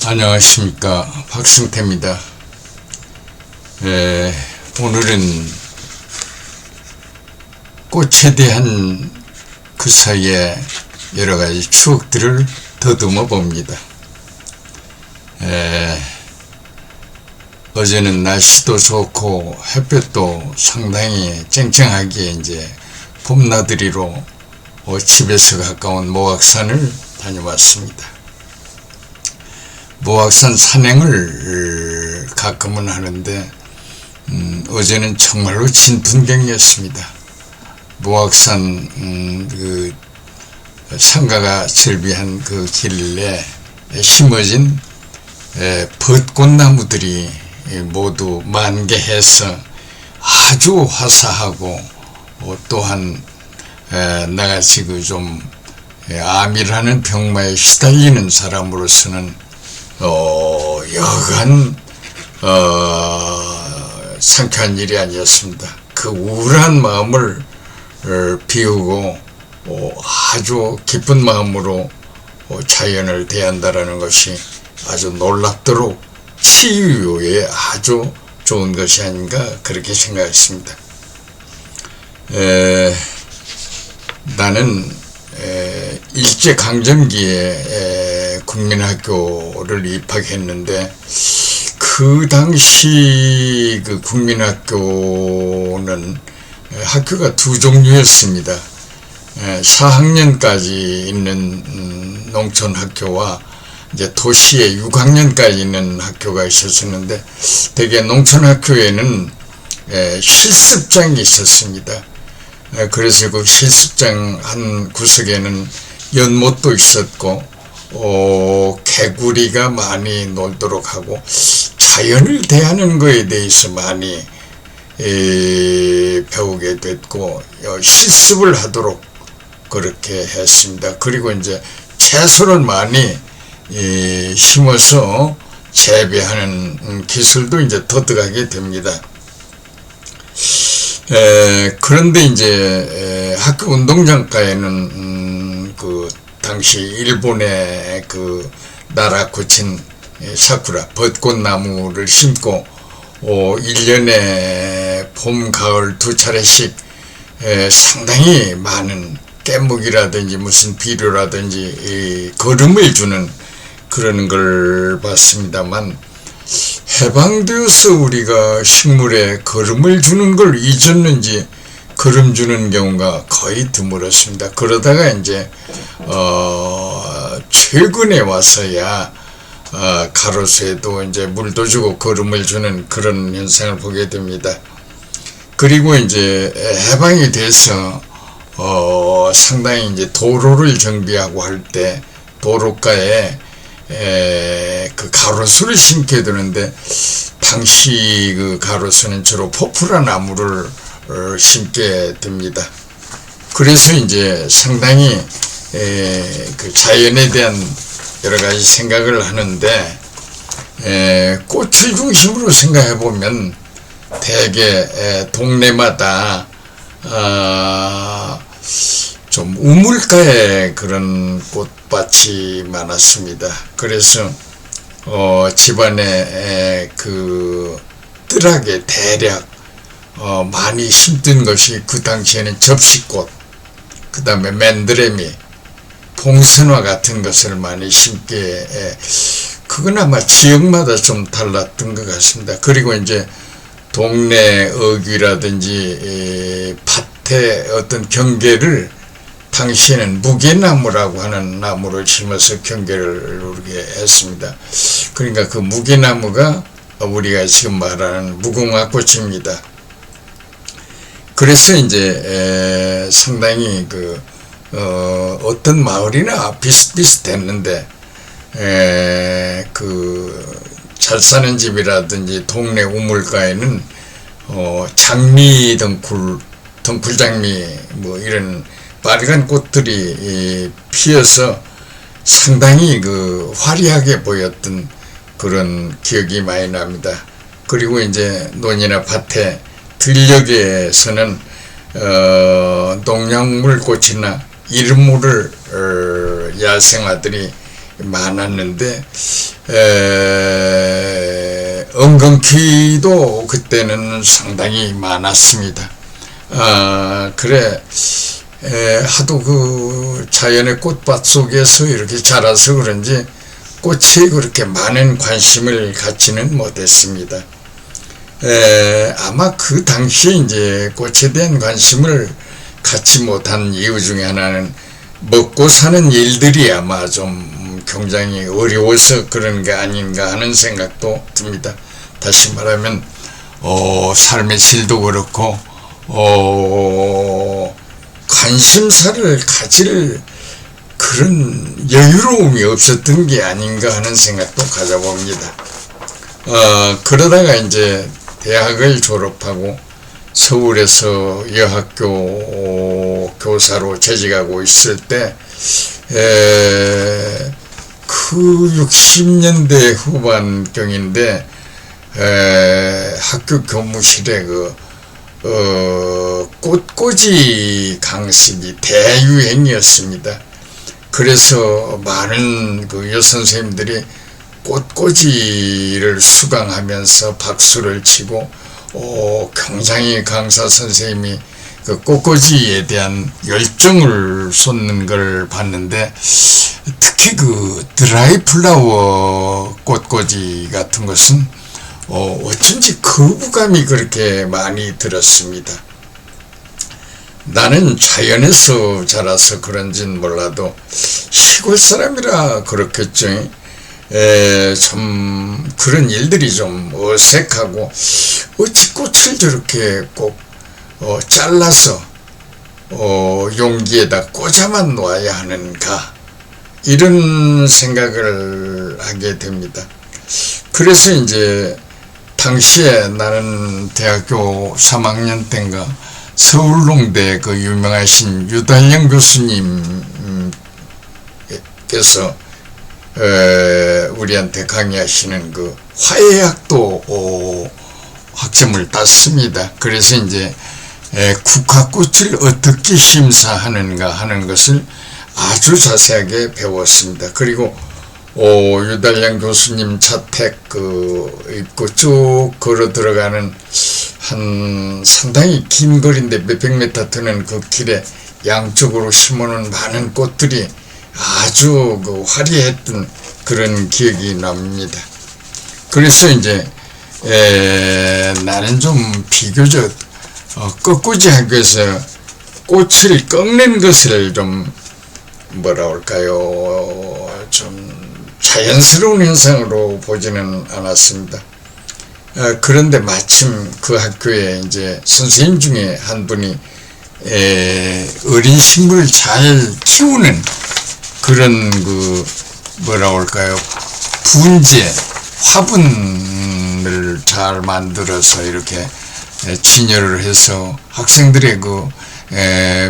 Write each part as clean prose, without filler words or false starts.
안녕하십니까, 박승태입니다. 오늘은 꽃에 대한 그 사이에 여러가지 추억들을 더듬어 봅니다. 어제는 날씨도 좋고 햇볕도 상당히 쨍쨍하게 이제 봄나들이로 집에서 가까운 모악산을 다녀왔습니다. 모악산 산행을 가끔은 하는데 어제는 정말로 진풍경이었습니다. 모악산 그 상가가 절비한 그 길에 심어진 벚꽃나무들이 모두 만개해서 아주 화사하고 또한 나같이 그 좀 암이라는 병마에 시달리는 사람으로서는 여간 상쾌한 일이 아니었습니다. 그 우울한 마음을 비우고 아주 기쁜 마음으로 자연을 대한다라는 것이 아주 놀랍도록 치유에 아주 좋은 것이 아닌가 그렇게 생각했습니다. 나는 일제강점기에 국민학교를 입학했는데 그 당시 그 국민학교는 학교가 두 종류였습니다. 4학년까지 있는 농촌학교와 이제 도시에 6학년까지 있는 학교가 있었는데 대개 농촌학교에는 실습장이 있었습니다. 그래서 그 실습장 한 구석에는 연못도 있었고 개구리가 많이 놀도록 하고 자연을 대하는 것에 대해서 많이 배우게 됐고 실습을 하도록 그렇게 했습니다. 그리고 이제 채소를 많이 심어서 재배하는 기술도 이제 습득하게 됩니다. 그런데 이제 학교 운동장가에는 그 당시 일본의 그 나라 고친 사쿠라 벚꽃나무를 심고 1년에 봄, 가을 두 차례씩 상당히 많은 깻묵이라든지 무슨 비료라든지 거름을 주는 그런 걸 봤습니다만 해방되어서 우리가 식물에 거름을 주는 걸 잊었는지 거름 주는 경우가 거의 드물었습니다. 그러다가 이제 최근에 와서야 가로수에도 이제 물도 주고 거름을 주는 그런 현상을 보게 됩니다. 그리고 이제 해방이 돼서 상당히 이제 도로를 정비하고 할 때 도로가에 그 가로수를 심게 되는데 당시 그 가로수는 주로 포프라 나무를 심게 됩니다. 그래서 이제 상당히 그 자연에 대한 여러 가지 생각을 하는데 꽃을 중심으로 생각해 보면 대개 동네마다 좀 우물가에 그런 꽃밭이 많았습니다. 그래서 집안에 그 뜰하게 대략 많이 심던 것이 그 당시에는 접시꽃, 그 다음에 맨드레미, 봉선화 같은 것을 많이 심게 그건 아마 지역마다 좀 달랐던 것 같습니다. 그리고 이제 동네 어귀라든지 밭에 어떤 경계를 당시에는 무게나무라고 하는 나무를 심어서 경계를 이루게 했습니다. 그러니까 그 무게나무가 우리가 지금 말하는 무궁화꽃입니다. 그래서 이제 상당히 그 어떤 마을이나 비슷비슷했는데 그 잘 사는 집이라든지 동네 우물가에는 장미 덩굴장미 뭐 이런 빨간 꽃들이 피어서 상당히 그 화려하게 보였던 그런 기억이 많이 납니다. 그리고 이제 논이나 밭에 들녘에서는 농약물 꽃이나 이른물을 야생화들이 많았는데 엉겅퀴도 그때는 상당히 많았습니다. 그래 하도 그 자연의 꽃밭 속에서 이렇게 자라서 그런지 꽃에 그렇게 많은 관심을 갖지는 못했습니다. 아마 그 당시에 이제 꽃에 대한 관심을 갖지 못한 이유 중에 하나는 먹고 사는 일들이 아마 좀 굉장히 어려워서 그런 게 아닌가 하는 생각도 듭니다. 다시 말하면 삶의 질도 그렇고 관심사를 가질 그런 여유로움이 없었던 게 아닌가 하는 생각도 가져봅니다. 그러다가 이제 대학을 졸업하고 서울에서 여학교 교사로 재직하고 있을 때 그 60년대 후반경인데 학교 교무실에 꽃꽂이 강습이 대유행이었습니다. 그래서 많은 그 여선생님들이 꽃꽂이를 수강하면서 박수를 치고 굉장히 강사 선생님이 그 꽃꽂이에 대한 열정을 쏟는 걸 봤는데, 특히 그 드라이 플라워 꽃꽂이 같은 것은 어쩐지 거부감이 그렇게 많이 들었습니다. 나는 자연에서 자라서 그런진 몰라도 시골 사람이라 그렇겠죠. 좀 그런 일들이 좀 어색하고 어찌 꽃을 저렇게 꼭 잘라서 용기에다 꽂아만 놓아야 하는가, 이런 생각을 하게 됩니다. 그래서 이제 당시에 나는 대학교 3학년 때인가 서울농대 그 유명하신 유달령 교수님께서 우리한테 강의하시는 그 화해학도 학점을 땄습니다. 그래서 이제 국화꽃을 어떻게 심사하는가 하는 것을 아주 자세하게 배웠습니다. 그리고 유달량 교수님 자택 입구 쭉 걸어 들어가는 한 상당히 긴 거리인데 몇백 미터 되는 그 길에 양쪽으로 심어놓은 많은 꽃들이 아주 화려했던 그런 기억이 납니다. 그래서 이제 나는 좀 비교적 꽃꽂이 학교에서 꽃을 꺾는 것을 좀 뭐라 할까요, 좀 자연스러운 현상으로 보지는 않았습니다. 그런데 마침 그 학교에 이제 선생님 중에 한 분이 어린 식물을 잘 키우는 그런 뭐라 할까요, 분재 화분을 잘 만들어서 이렇게 진열을 해서 학생들의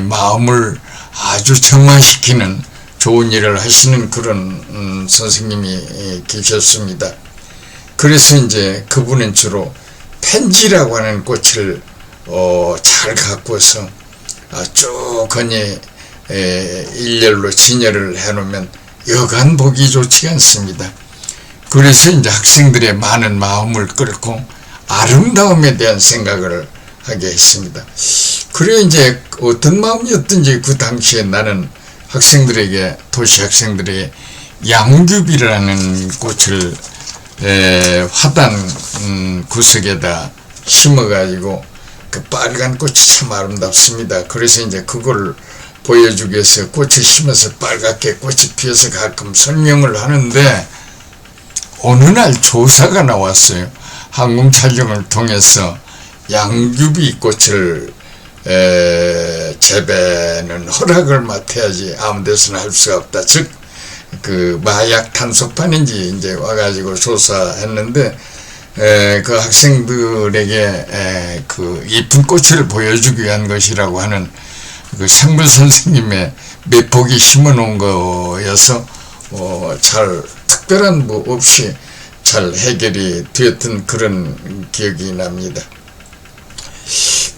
마음을 아주 정화시키는 좋은 일을 하시는 그런 선생님이 계셨습니다. 그래서 이제 그분은 주로 펜지라고 하는 꽃을 잘 갖고서 쭉 거니 일렬로 진열을 해놓으면 여간 보기 좋지 않습니다. 그래서 이제 학생들의 많은 마음을 끌고 아름다움에 대한 생각을 하게 했습니다. 그래 이제 어떤 마음이었든지 그 당시에 나는 학생들에게, 도시 학생들에게 양귀비라는 꽃을 화단 구석에다 심어가지고 그 빨간 꽃이 참 아름답습니다. 그래서 이제 그걸 보여주기 위해서 꽃을 심어서 빨갛게 꽃이 피어서 가끔 설명을 하는데, 어느 날 조사가 나왔어요. 항공 촬영을 통해서 양귀비 꽃을 재배는 허락을 맡아야지 아무 데서나 할 수가 없다. 즉, 그 마약 단속반인지 이제 와가지고 조사했는데, 그 학생들에게 그 이쁜 꽃을 보여주기 위한 것이라고 하는 그 생물 선생님의 몇 폭이 심어 놓은 거여서 잘 특별한 뭐 없이 잘 해결이 되었던 그런 기억이 납니다.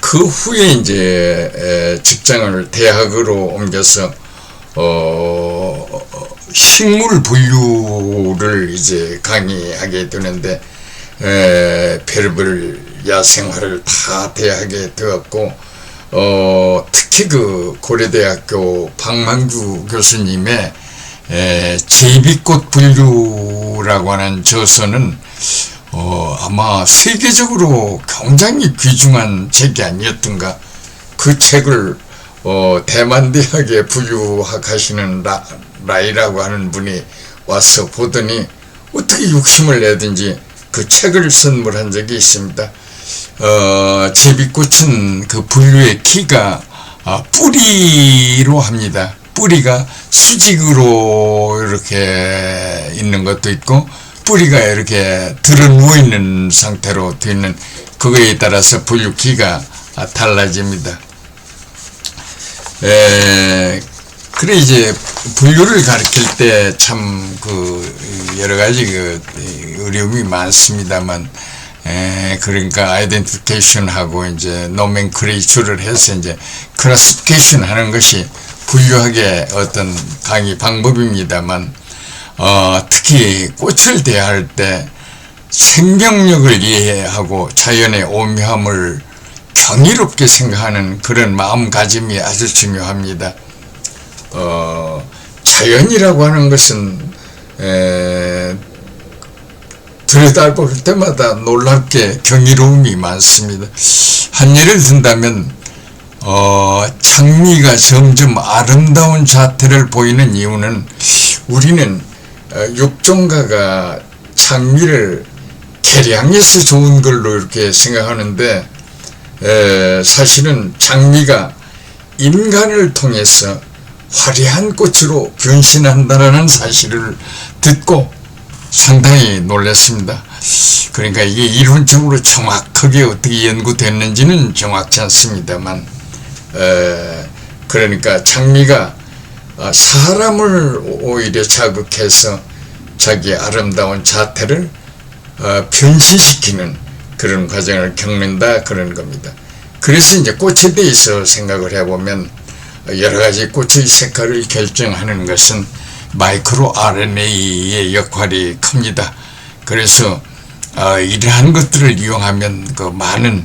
그 후에 이제 직장을 대학으로 옮겨서 식물 분류를 이제 강의하게 되는데 별별 야생화를 다 대하게 되었고 특히 그 고려대학교 박만규 교수님의 제비꽃 분류라고 하는 저서는 아마 세계적으로 굉장히 귀중한 책이 아니었던가. 그 책을 대만대학의 분류학 하시는 라이라고 하는 분이 와서 보더니 어떻게 욕심을 내든지 그 책을 선물한 적이 있습니다. 제비꽃은 그 분류의 키가 뿌리로 합니다. 뿌리가 수직으로 이렇게 있는 것도 있고 뿌리가 이렇게 들어 누워 있는 상태로 되어 있는 그거에 따라서 분류 키가 달라집니다. 그래 이제 분류를 가르칠 때 참 그 여러 가지 그 어려움이 많습니다만 그러니까 아이덴티피케이션하고 이제 노멘클레이처를 해서 이제 클래시피케이션 하는 것이 분류학의 어떤 강의 방법입니다만 특히 꽃을 대할 때 생명력을 이해하고 자연의 오묘함을 경이롭게 생각하는 그런 마음가짐이 아주 중요합니다. 자연이라고 하는 것은 들여다볼 때마다 놀랍게 경이로움이 많습니다. 한 예를 든다면 장미가 점점 아름다운 자태를 보이는 이유는 우리는 육종가가 장미를 개량해서 좋은 걸로 이렇게 생각하는데 사실은 장미가 인간을 통해서 화려한 꽃으로 변신한다는 사실을 듣고 상당히 놀랐습니다. 그러니까 이게 이론적으로 정확하게 어떻게 연구됐는지는 정확치 않습니다만 그러니까 장미가 사람을 오히려 자극해서 자기 아름다운 자태를 변신시키는 그런 과정을 겪는다 그런 겁니다. 그래서 이제 꽃에 대해서 생각을 해보면 여러 가지 꽃의 색깔을 결정하는 것은 마이크로 RNA의 역할이 큽니다. 그래서 이러한 것들을 이용하면 그 많은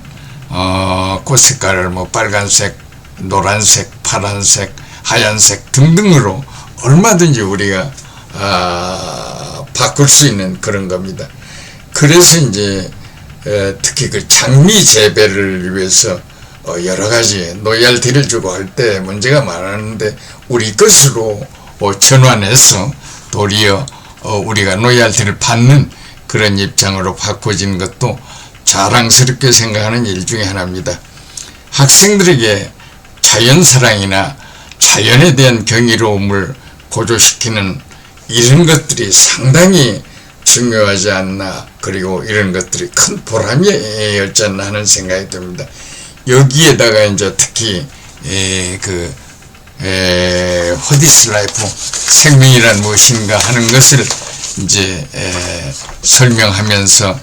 꽃 색깔을 뭐 빨간색, 노란색, 파란색, 하얀색 등등으로 얼마든지 우리가 바꿀 수 있는 그런 겁니다. 그래서 이제 특히 그 장미 재배를 위해서 여러 가지 로열티를 주고 할 때 문제가 많았는데 우리 것으로 전환해서 도리어 우리가 로열티를 받는 그런 입장으로 바꿔진 것도 자랑스럽게 생각하는 일 중에 하나입니다. 학생들에게 자연사랑이나 자연에 대한 경이로움을 고조시키는 이런 것들이 상당히 중요하지 않나, 그리고 이런 것들이 큰 보람이었지 않나 하는 생각이 듭니다. 여기에다가 이제 특히 What is life? 생명이란 무엇인가 하는 것을 이제 설명하면서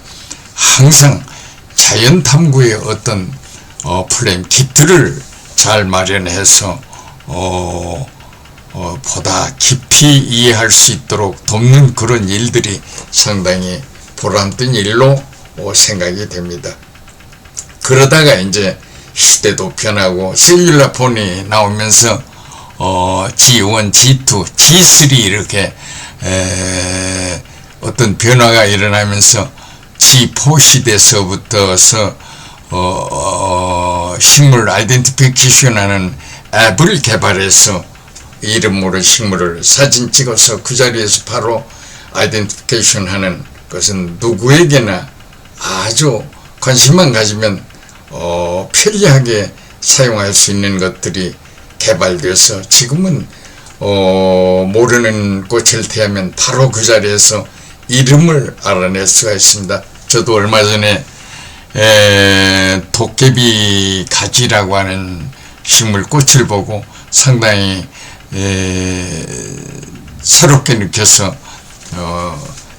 항상 자연 탐구의 어떤 플랜 키트를 잘 마련해서 보다 깊이 이해할 수 있도록 돕는 그런 일들이 상당히 보람된 일로 생각이 됩니다. 그러다가 이제 시대도 변하고 셀룰라 폰이 나오면서 G1, G2, G3 이렇게 어떤 변화가 일어나면서 G4 시대서부터서 식물 아이덴티피케이션 하는 앱을 개발해서 이름 모를 식물을 사진 찍어서 그 자리에서 바로 아이덴티피케이션 하는 것은 누구에게나 아주 관심만 가지면 편리하게 사용할 수 있는 것들이 개발돼서 지금은 모르는 꽃을 태우면 바로 그 자리에서 이름을 알아낼 수가 있습니다. 저도 얼마 전에 도깨비 가지라고 하는 식물 꽃을 보고 상당히 새롭게 느껴서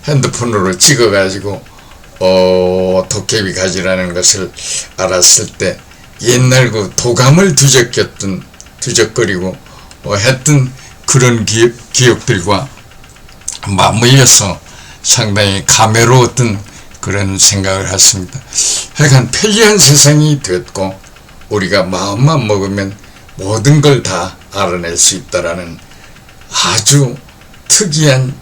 핸드폰으로 찍어가지고 도깨비 가지라는 것을 알았을 때 옛날 그 도감을 뒤적거리고 했던 그런 기억들과 맞물려서 상당히 감회로웠던 그런 생각을 했습니다. 하여간 편리한 세상이 됐고 우리가 마음만 먹으면 모든 걸 다 알아낼 수 있다라는 아주 특이한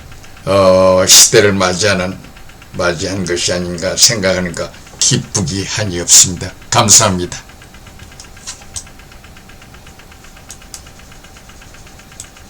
시대를 맞이한 것이 아닌가 생각하니까 기쁘기 한이 없습니다. 감사합니다.